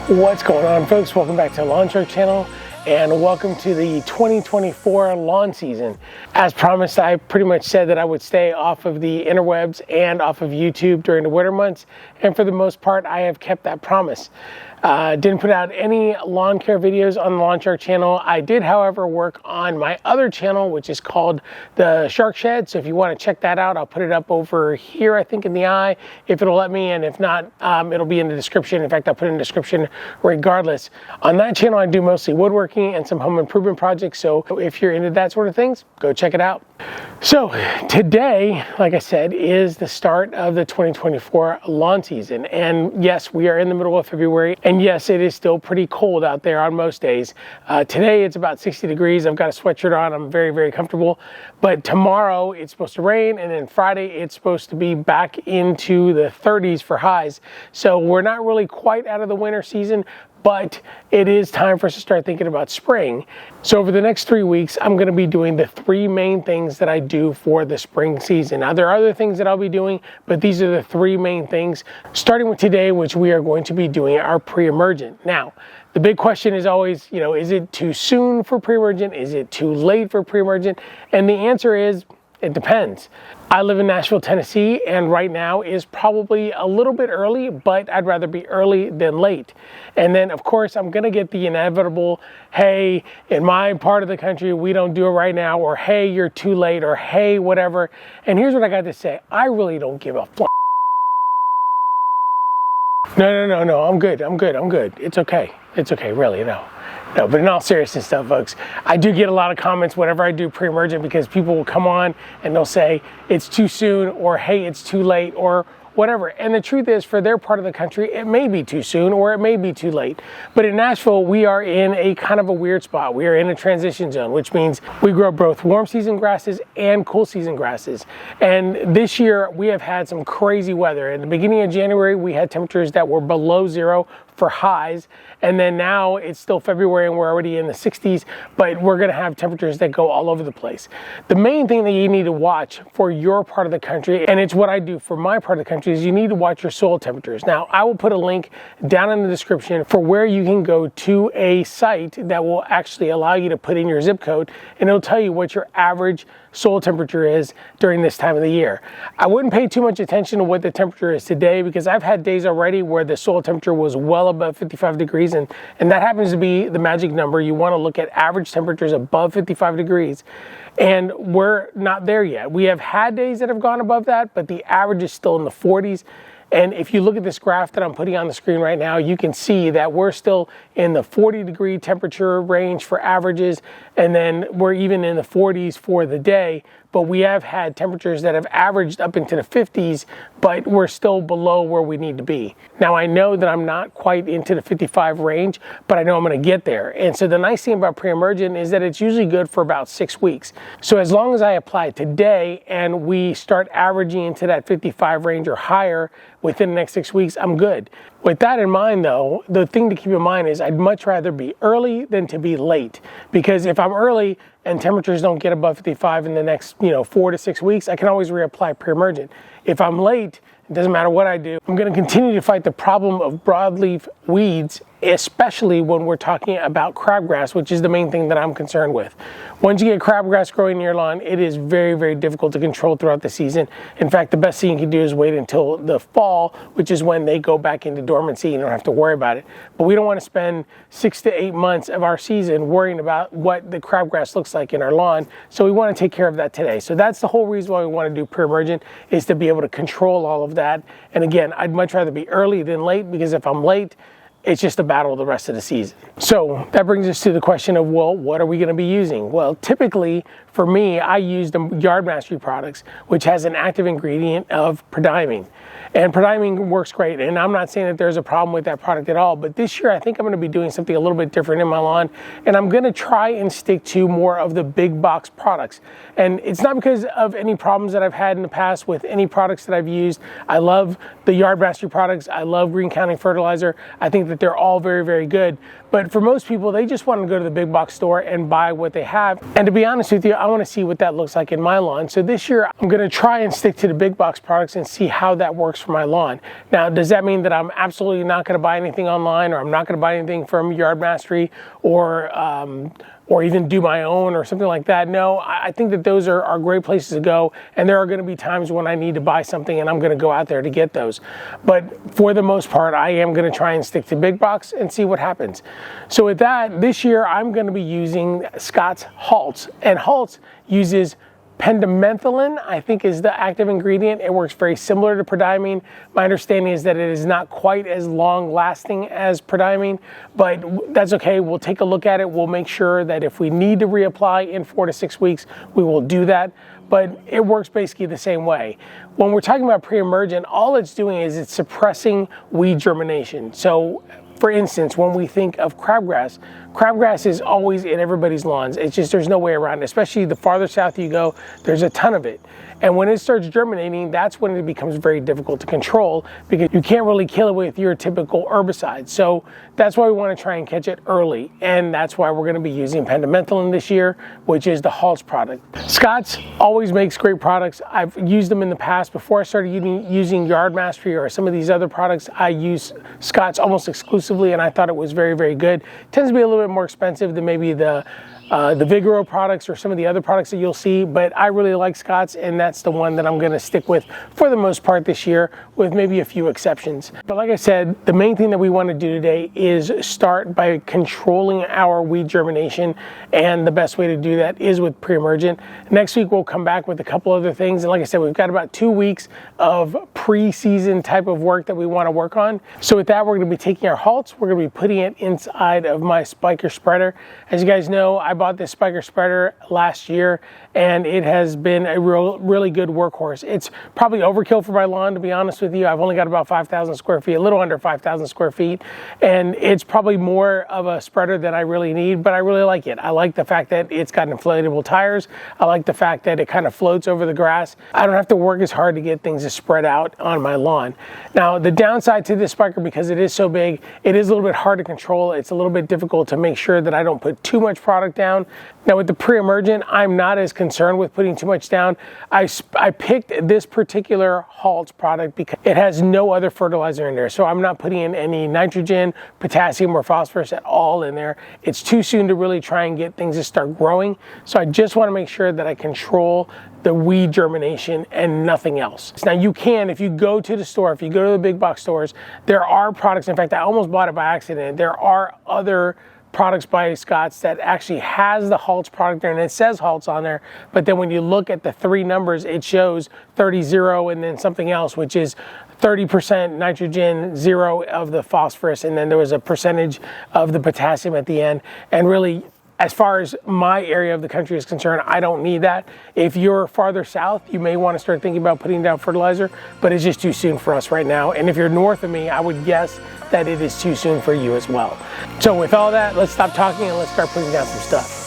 What's going on, folks? Welcome back to Lawn Shark channel and welcome to the 2024 lawn season. As promised, I pretty much said that I would stay off of the interwebs and off of YouTube during the winter months, and for the most part I have kept that promise. Didn't put out any lawn care videos on the Lawn Shark channel. I did, however, work on my other channel, which is called the Shark Shed. So if you want to check that out, I'll put it up over here, I think in the eye, if it'll let me, and if not, it'll be in the description. In fact, I'll put it in the description regardless. On that channel, I do mostly woodworking and some home improvement projects. So if you're into that sort of things, go check it out. So today, like I said, is the start of the 2024 lawn season. And yes, we are in the middle of February. And yes, it is still pretty cold out there on most days. Today it's about 60 degrees. I've got a sweatshirt on. I'm very, very comfortable. But tomorrow it's supposed to rain, and then Friday it's supposed to be back into the 30s for highs. So we're not really quite out of the winter season, but it is time for us to start thinking about spring. So over the next 3 weeks, I'm gonna be doing the three main things that I do for the spring season. Now, there are other things that I'll be doing, but these are the three main things, starting with today, which we are going to be doing our pre-emergent. Now, the big question is always, is it too soon for pre-emergent? Is it too late for pre-emergent? And the answer is, it depends. I live in Nashville, Tennessee, and right now is probably a little bit early, but I'd rather be early than late. And then, of course, I'm gonna get the inevitable, hey, in my part of the country, we don't do it right now, or hey, you're too late, or hey, whatever. And here's what I got to say. I really don't give a f***. No, I'm good. It's okay, really, no. No, but in all seriousness stuff, folks, I do get a lot of comments whenever I do pre-emergent, because people will come on and they'll say it's too soon, or hey, it's too late, or whatever. And the truth is, for their part of the country, it may be too soon or it may be too late. But in Nashville, we are in a kind of a weird spot. We are in a transition zone, which means we grow both warm season grasses and cool season grasses. And this year we have had some crazy weather. In the beginning of January, we had temperatures that were below zero for highs, and then now it's still February and we're already in the 60s, but we're gonna have temperatures that go all over the place. The main thing that you need to watch for your part of the country, and it's what I do for my part of the country, is you need to watch your soil temperatures. Now, I will put a link down in the description for where you can go to a site that will actually allow you to put in your zip code, and it'll tell you what your average soil temperature is during this time of the year. I wouldn't pay too much attention to what the temperature is today, because I've had days already where the soil temperature was well above 55 degrees, and that happens to be the magic number. You want to look at average temperatures above 55 degrees, and we're not there yet. We have had days that have gone above that, but the average is still in the 40s. And if you look at this graph that I'm putting on the screen right now, you can see that we're still in the 40-degree temperature range for averages, and then we're even in the 40s for the day. But we have had temperatures that have averaged up into the 50s, but we're still below where we need to be. Now, I know that I'm not quite into the 55 range, but I know I'm gonna get there. And so the nice thing about pre-emergent is that it's usually good for about 6 weeks. So as long as I apply today and we start averaging into that 55 range or higher within the next 6 weeks, I'm good. With that in mind, though, the thing to keep in mind is I'd much rather be early than to be late. Because if I'm early and temperatures don't get above 55 in the next 4 to 6 weeks, I can always reapply pre-emergent. If I'm late, it doesn't matter what I do, I'm going to continue to fight the problem of broadleaf weeds, especially when we're talking about crabgrass, which is the main thing that I'm concerned with. Once you get crabgrass growing in your lawn, it is very, very difficult to control throughout the season. In fact, the best thing you can do is wait until the fall, which is when they go back into dormancy. You don't have to worry about it. But we don't want to spend 6 to 8 months of our season worrying about what the crabgrass looks like in our lawn. So we want to take care of that today. So that's the whole reason why we want to do pre-emergent, is to be able to control all of that. And again, I'd much rather be early than late, because if I'm late, it's just a battle the rest of the season. So that brings us to the question of, well, what are we going to be using? Well, typically for me, I use the Yard Mastery products, which has an active ingredient of Prodiamine. And Prodiamine works great, and I'm not saying that there's a problem with that product at all, but this year I think I'm going to be doing something a little bit different in my lawn, and I'm going to try and stick to more of the big box products. And it's not because of any problems that I've had in the past with any products that I've used. I love the Yard Mastery products. I love Green County Fertilizer. I think that they're all very, very good. But for most people, they just want to go to the big box store and buy what they have. And to be honest with you, I want to see what that looks like in my lawn. So this year I'm going to try and stick to the big box products and see how that works for my lawn. Now, does that mean that I'm absolutely not going to buy anything online, or I'm not going to buy anything from Yard Mastery, or even do my own or something like that? No, I think that those are great places to go, and there are going to be times when I need to buy something and I'm going to go out there to get those. But for the most part, I am going to try and stick to big box and see what happens. So with that, this year I'm going to be using Scott's Halts, and Halts uses pendimethalin, I think, is the active ingredient. It works very similar to Prodiamine. My understanding is that it is not quite as long lasting as Prodiamine, but that's okay. We'll take a look at it. We'll make sure that if we need to reapply in 4 to 6 weeks, we will do that. But it works basically the same way. When we're talking about pre-emergent, all it's doing is it's suppressing weed germination. So for instance, when we think of crabgrass, crabgrass is always in everybody's lawns. It's just, there's no way around it. Especially the farther south you go, there's a ton of it. And when it starts germinating, that's when it becomes very difficult to control, because you can't really kill it with your typical herbicide. So that's why we want to try and catch it early. And that's why we're going to be using pendimethalin this year, which is the Halts product. Scott's always makes great products. I've used them in the past. Before I started using Yard Mastery or some of these other products, I use Scott's almost exclusively, and I thought it was very, very good. It tends to be a little bit more expensive than maybe the Vigoro products or some of the other products that you'll see, but I really like Scott's, and that's the one that I'm going to stick with for the most part this year, with maybe a few exceptions. But like I said, the main thing that we want to do today is start by controlling our weed germination, and the best way to do that is with pre-emergent. Next week we'll come back with a couple other things, and like I said, we've got about 2 weeks of pre-season type of work that we want to work on. So with that, we're going to be taking our Halts, we're going to be putting it inside of my spiker spreader. As you guys know, I bought this spiker spreader last year, and it has been a really good workhorse. It's probably overkill for my lawn, to be honest with you. I've only got about 5,000 square feet, a little under 5,000 square feet, and it's probably more of a spreader than I really need, but I really like it. I like the fact that it's got inflatable tires. I like the fact that it kind of floats over the grass. I don't have to work as hard to get things to spread out on my lawn. Now, the downside to this spiker, because it is so big, it is a little bit hard to control. It's a little bit difficult to make sure that I don't put too much product down. Now with the pre-emergent, I'm not as concerned with putting too much down. I picked this particular Halts product because it has no other fertilizer in there. So I'm not putting in any nitrogen, potassium, or phosphorus at all in there. It's too soon to really try and get things to start growing. So I just want to make sure that I control the weed germination and nothing else. Now you can, if you go to the store, if you go to the big box stores, there are products. In fact, I almost bought it by accident. There are other products by Scott's that actually has the Halts product there, and it says Halts on there, but then when you look at the 3 numbers, it shows 30-0 and then something else, which is 30% nitrogen, 0 of the phosphorus, and then there was a percentage of the potassium at the end. And really, as far as my area of the country is concerned, I don't need that. If you're farther south, you may want to start thinking about putting down fertilizer, but it's just too soon for us right now. And if you're north of me, I would guess that it is too soon for you as well. So with all that, let's stop talking and let's start putting down some stuff.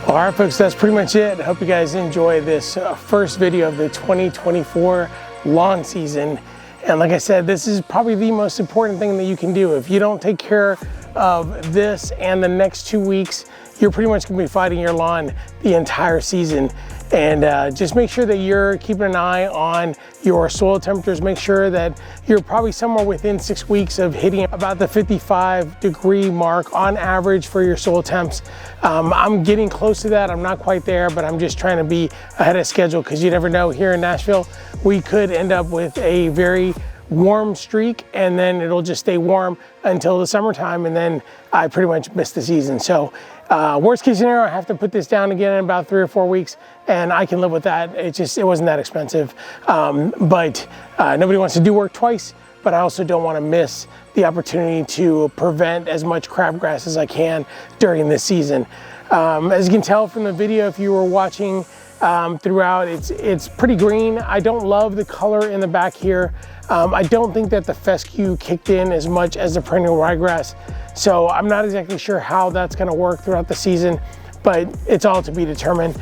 All right, folks, that's pretty much it. I hope you guys enjoy this first video of the 2024 lawn season. And like I said, this is probably the most important thing that you can do. If you don't take care of this and the next 2 weeks, you're pretty much gonna be fighting your lawn the entire season. And just make sure that you're keeping an eye on your soil temperatures. Make sure that you're probably somewhere within 6 weeks of hitting about the 55-degree mark on average for your soil temps. I'm getting close to that. I'm not quite there, but I'm just trying to be ahead of schedule, because you never know, here in Nashville, we could end up with a very warm streak, and then it'll just stay warm until the summertime, and then I pretty much missed the season. So worst case scenario, I have to put this down again in about 3 or 4 weeks, and I can live with that. It wasn't that expensive. But nobody wants to do work twice, but I also don't want to miss the opportunity to prevent as much crabgrass as I can during this season. As you can tell from the video, if you were watching throughout, it's pretty green. I don't love the color in the back here. I don't think that the fescue kicked in as much as the perennial ryegrass, so I'm not exactly sure how that's going to work throughout the season, but it's all to be determined.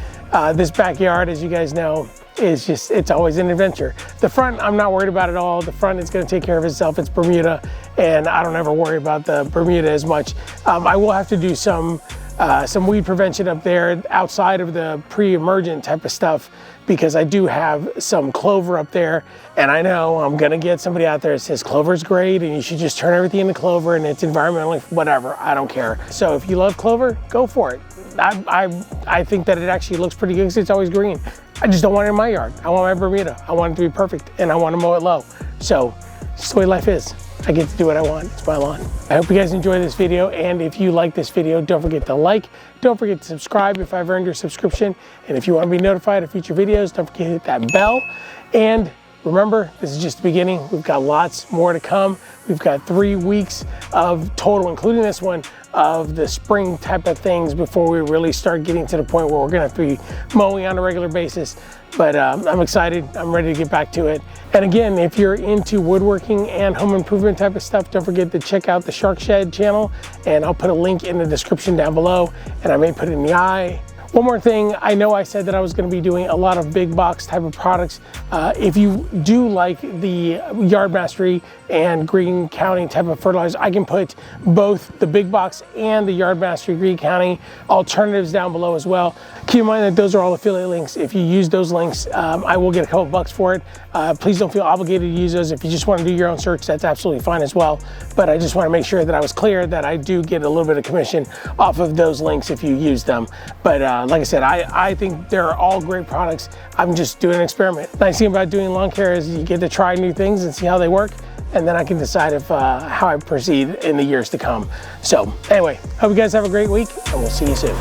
This backyard, as you guys know, is just, it's always an adventure. The front, I'm not worried about at all. The front is going to take care of itself. It's Bermuda, and I don't ever worry about the Bermuda as much. I will have to do some weed prevention up there outside of the pre-emergent type of stuff, because I do have some clover up there, and I know I'm gonna get somebody out there that says clover's great and you should just turn everything into clover and it's environmentally whatever. I don't care. So if you love clover, go for it. I think that it actually looks pretty good because it's always green. I just don't want it in my yard. I want my Bermuda. I want it to be perfect, and I want to mow it low. So it's just the way life is. I get to do what I want. It's my lawn. I hope you guys enjoy this video, and if you like this video, don't forget to like, don't forget to subscribe if I've earned your subscription, and if you want to be notified of future videos, don't forget to hit that bell. And remember, this is just the beginning. We've got lots more to come. We've got 3 weeks of total, including this one, of the spring type of things before we really start getting to the point where we're gonna have to be mowing on a regular basis. But I'm excited, I'm ready to get back to it. And again, if you're into woodworking and home improvement type of stuff, don't forget to check out the Shark Shed channel, and I'll put a link in the description down below, and I may put it in the eye. One more thing, I know I said that I was going to be doing a lot of big box type of products. If you do like the Yard Mastery and Green County type of fertilizers, I can put both the big box and the Yard Mastery Green County alternatives down below as well. Keep in mind that those are all affiliate links. If you use those links, I will get a couple bucks for it. Please don't feel obligated to use those. If you just want to do your own search, that's absolutely fine as well. But I just want to make sure that I was clear that I do get a little bit of commission off of those links if you use them. But like I said, I think they're all great products. I'm just doing an experiment. Nice thing about doing lawn care is you get to try new things and see how they work, and then I can decide if how I proceed in the years to come. So anyway, hope you guys have a great week, and we'll see you soon.